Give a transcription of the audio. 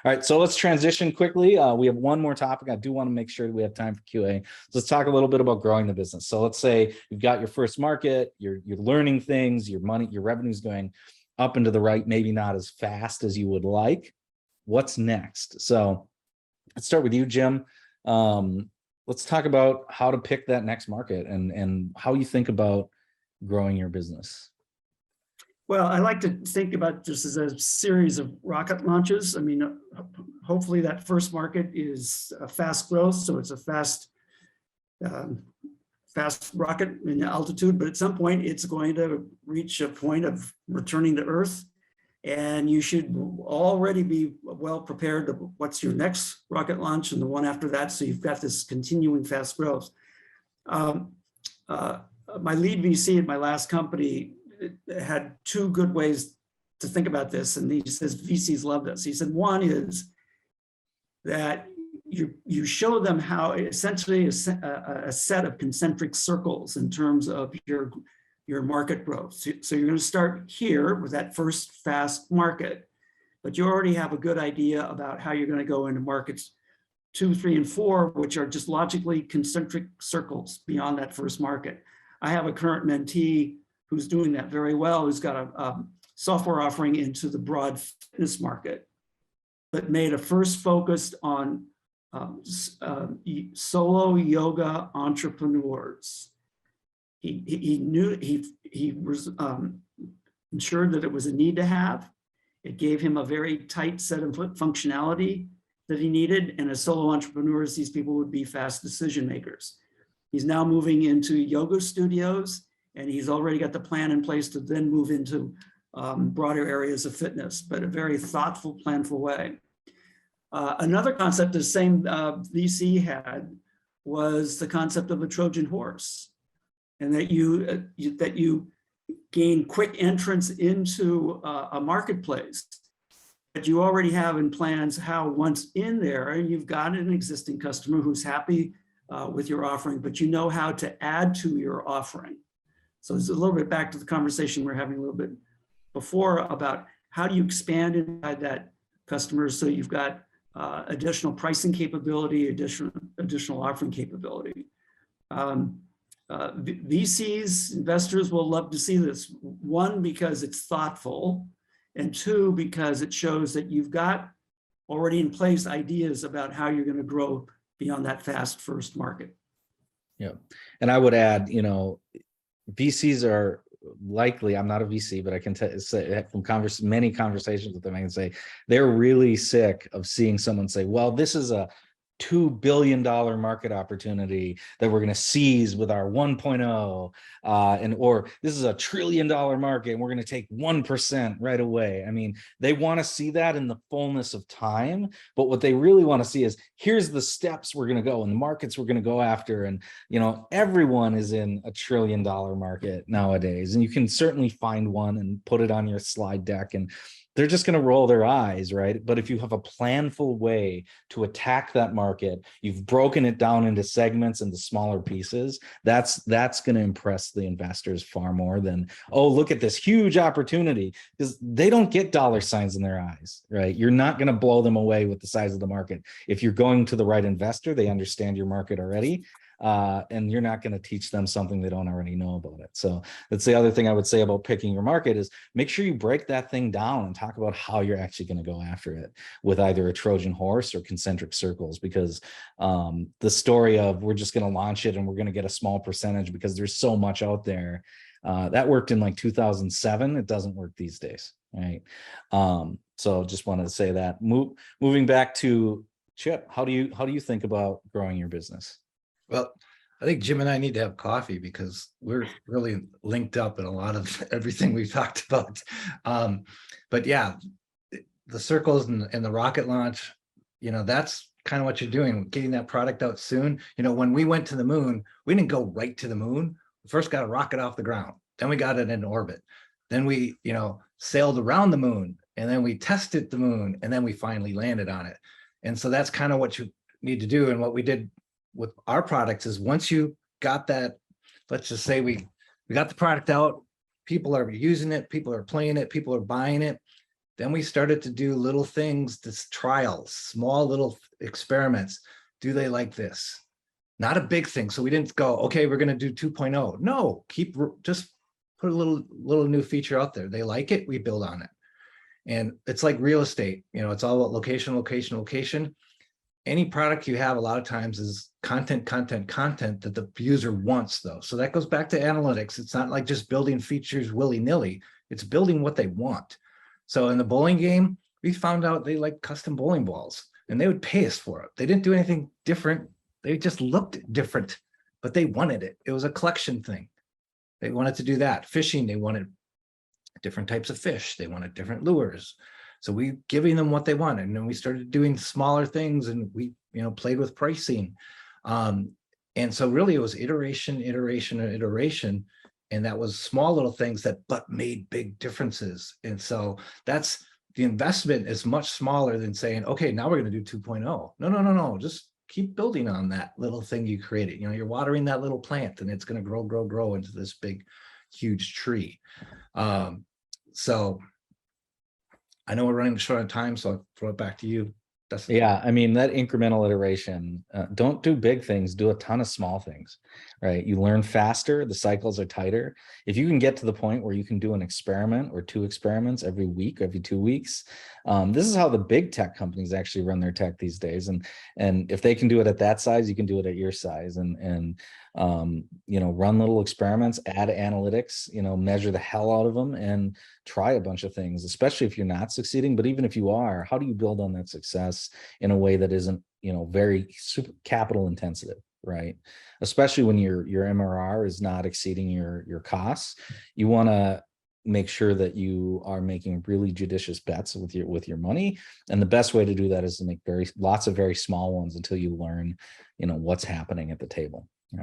All right, so let's transition quickly. We have one more topic. I do want to make sure we have time for QA. So let's talk a little bit about growing the business. So let's say you've got your first market, you're learning things, your revenue's going up and to the right, maybe not as fast as you would like. What's next? So let's start with you, Jim. Let's talk about how to pick that next market and how you think about growing your business. Well, I like to think about this as a series of rocket launches. I mean, hopefully that first market is a fast growth, so it's a fast rocket in altitude, but at some point it's going to reach a point of returning to Earth, and you should already be well prepared to what's your next rocket launch and the one after that, so you've got this continuing fast growth. My lead VC at my last company had two good ways to think about this, and he says VCs love this. He said one is that you show them how essentially a set of concentric circles in terms of your market growth. So you're going to start here with that first fast market, but you already have a good idea about how you're going to go into markets 2, 3, and 4, which are just logically concentric circles beyond that first market. I have a current mentee who's doing that very well, who's got a software offering into the broad fitness market, but made a first focused on solo yoga entrepreneurs. He knew he was ensured that it was a need to have. It gave him a very tight set of functionality that he needed, and as solo entrepreneurs, these people would be fast decision makers. He's now moving into yoga studios, and he's already got the plan in place to then move into broader areas of fitness, but a very thoughtful, planful way. Another concept the same VC had was the concept of a Trojan horse, and that you gain quick entrance into a marketplace, but you already have in plans how once in there, and you've got an existing customer who's happy with your offering, but you know how to add to your offering. So it's a little bit back to the conversation we're having a little bit before about how do you expand inside that customer so you've got additional pricing capability, additional offering capability. VCs, investors will love to see this. One, because it's thoughtful, and two, because it shows that you've got already in place ideas about how you're going to grow beyond that fast first market. Yeah, and I would add, VCs are likely, I'm not a VC, but I can say from many conversations with them, I can say they're really sick of seeing someone say, well, this is a $2 billion market opportunity that we're going to seize with our 1.0, or this is a $1 trillion market and we're going to take 1% right away. I mean, they want to see that in the fullness of time, but what they really want to see is here's the steps we're going to go and the markets we're going to go after. And, everyone is in a $1 trillion market nowadays, and you can certainly find one and put it on your slide deck, and they're just going to roll their eyes, right? But if you have a planful way to attack that market, you've broken it down into segments and the smaller pieces, that's going to impress the investors far more than, oh, look at this huge opportunity, because they don't get dollar signs in their eyes, right? You're not going to blow them away with the size of the market. If you're going to the right investor, they understand your market already. And you're not going to teach them something they don't already know about it. So that's the other thing I would say about picking your market is make sure you break that thing down and talk about how you're actually going to go after it with either a Trojan horse or concentric circles, because the story of we're just going to launch it and we're going to get a small percentage because there's so much out there, that worked in like 2007. It doesn't work these days, right? So just wanted to say that. Moving back to Chip, how do you think about growing your business? Well, I think Jim and I need to have coffee because we're really linked up in a lot of everything we've talked about. But yeah, the circles and the rocket launch, that's kind of what you're doing, getting that product out soon. When we went to the moon, we didn't go right to the moon. We first got a rocket off the ground, then we got it in orbit. Then we, sailed around the moon, and then we tested the moon, and then we finally landed on it. And so that's kind of what you need to do. And what we did with our products is once you got that, let's just say we got the product out, people are using it, people are playing it, people are buying it, Then we started to do little things, this trials, small little experiments. Do they like this? Not a big thing. So we didn't go, okay, we're going to do 2.0. No, just put a little new feature out there. They like it, we build on it. And it's like real estate, it's all about location, location, location. Any product you have a lot of times is content that the user wants, though. So that goes back to analytics. It's not like just building features willy-nilly. It's building what they want. So in the bowling game, we found out they like custom bowling balls, and they would pay us for it. They didn't do anything different. They just looked different, but they wanted it. It was a collection thing. They wanted to do that. Fishing, they wanted different types of fish. They wanted different lures. So we giving them what they wanted. And then we started doing smaller things, and we, played with pricing. And so really it was iteration. And that was small little things but made big differences. And so that's the investment is much smaller than saying, okay, now we're going to do 2.0. No. Just keep building on that little thing you created. You're watering that little plant, and it's going to grow into this big, huge tree. So I know we're running short on time, so I'll throw it back to you. Yeah, I mean, that incremental iteration, don't do big things, do a ton of small things, right? You learn faster, the cycles are tighter. If you can get to the point where you can do an experiment or 2 experiments every week, every 2 weeks, this is how the big tech companies actually run their tech these days. And if they can do it at that size, you can do it at your size, and run little experiments, add analytics, measure the hell out of them, and try a bunch of things, especially if you're not succeeding. But even if you are, how do you build on that success in a way that isn't, very super capital intensive, right? Especially when your MRR is not exceeding your costs. You want to make sure that you are making really judicious bets with your money. And the best way to do that is to make lots of very small ones until you learn, what's happening at the table.